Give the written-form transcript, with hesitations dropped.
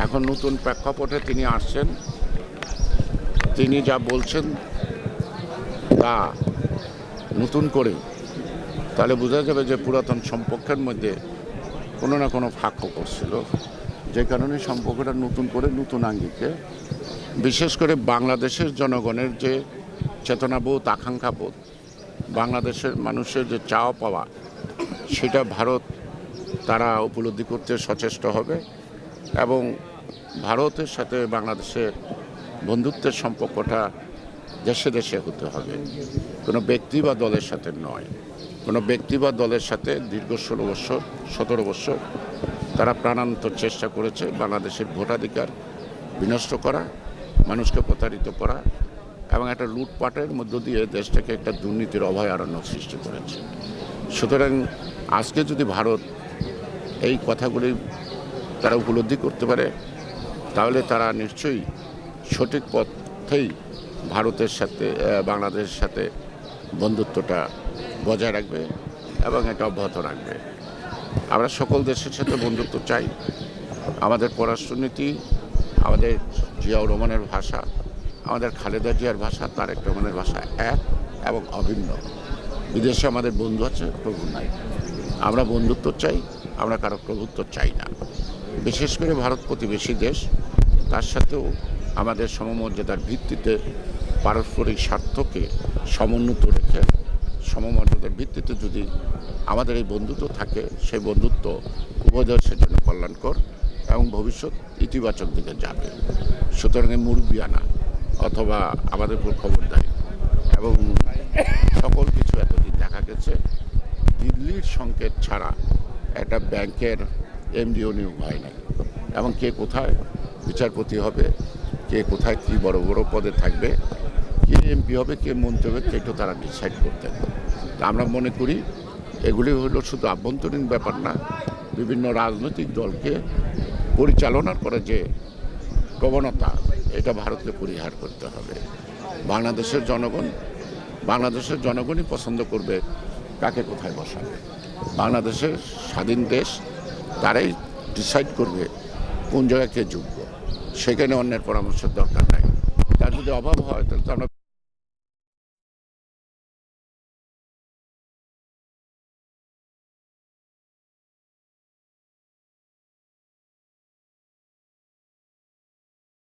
এখন নতুন প্রেক্ষাপটে তিনি আসছেন, তিনি যা বলছেন তা নতুন করে, তাহলে বোঝা যাবে যে পুরাতন সম্পর্কের মধ্যে কোনো না কোনো ফাঁক করছিল, যে কারণে সম্পর্কটা নতুন করে নতুন আঙ্গিকে, বিশেষ করে বাংলাদেশের জনগণের যে চেতনাবোধ, আকাঙ্ক্ষাবোধ, বাংলাদেশের মানুষের যে চাওয়া পাওয়া, সেটা ভারত তারা উপলব্ধি করতে সচেষ্ট হবে এবং ভারতের সাথে বাংলাদেশের বন্ধুত্বের সম্পর্কটা দেশে দেশে হতে হবে, কোনো ব্যক্তি বা দলের সাথে নয়। কোনো ব্যক্তি বা দলের সাথে দীর্ঘ 17 বছর তারা প্রাণান্তর চেষ্টা করেছে বাংলাদেশের ভোটাধিকার বিনষ্ট করা, মানুষকে প্রতারিত করা এবং একটা লুটপাটের মধ্য দিয়ে দেশটাকে একটা দুর্নীতির অভয়ারণ্য সৃষ্টি করেছে। সুতরাং আজকে যদি ভারত এই কথাগুলি তারা উপলব্ধি করতে পারে, তাহলে তারা নিশ্চয়ই সঠিক পথেই ভারতের সাথে বাংলাদেশের সাথে বন্ধুত্বটা বজায় রাখবে এবং এটা অব্যাহত রাখবে। আমরা সকল দেশের সাথে বন্ধুত্ব চাই। আমাদের পররাষ্ট্রনীতি, আমাদের জিয়াউর রহমানের ভাষা, আমাদের খালেদা জিয়ার ভাষা, তারেক রহমানের ভাষা এক এবং অভিন্ন। বিদেশে আমাদের বন্ধু আছে, প্রভু নাই। আমরা বন্ধুত্ব চাই, আমরা কারো প্রভুত্ব চাই না। বিশেষ করে ভারত প্রতিবেশী দেশ, তার সাথেও আমাদের সমমর্যাদার ভিত্তিতে পারস্পরিক স্বার্থকে সমুন্নত রেখে সমমর্যাদার ভিত্তিতে যদি আমাদের এই বন্ধুত্ব থাকে, সেই বন্ধুত্ব উভয় দেশের জন্য কল্যাণকর এবং ভবিষ্যৎ ইতিবাচক দিকে যাবে। সুতরাং মুরব্বিয়ানা অথবা আমাদের উপর খবরদারি এবং সকল কিছু এতদিন দেখা গেছে দিল্লির সংকেত ছাড়া একটা ব্যাংকের এমডিও নিয়োগ হয় নাই এবং কে কোথায় বিচারপতি হবে, কে কোথায় কী বড় বড় পদে থাকবে, কে এমপি হবে, কে মন্ত্রী হবে, সেটা তারা ডিসাইড করতেন। আমরা মনে করি এগুলি হলো শুধু আভ্যন্তরীণ ব্যাপার না, বিভিন্ন রাজনৈতিক দলকে পরিচালনার করে যে প্রবণতা, এটা ভারতকে পরিহার করতে হবে। বাংলাদেশের জনগণই পছন্দ করবে কাকে কোথায় বসাবে। বাংলাদেশের স্বাধীন দেশ, তারাই ডিসাইড করবে কোন জায়গায় কে যোগ্য। সেখানে অন্যের পরামর্শের দরকার নাই। তার যদি অভাব হয় তাহলে তো আমরা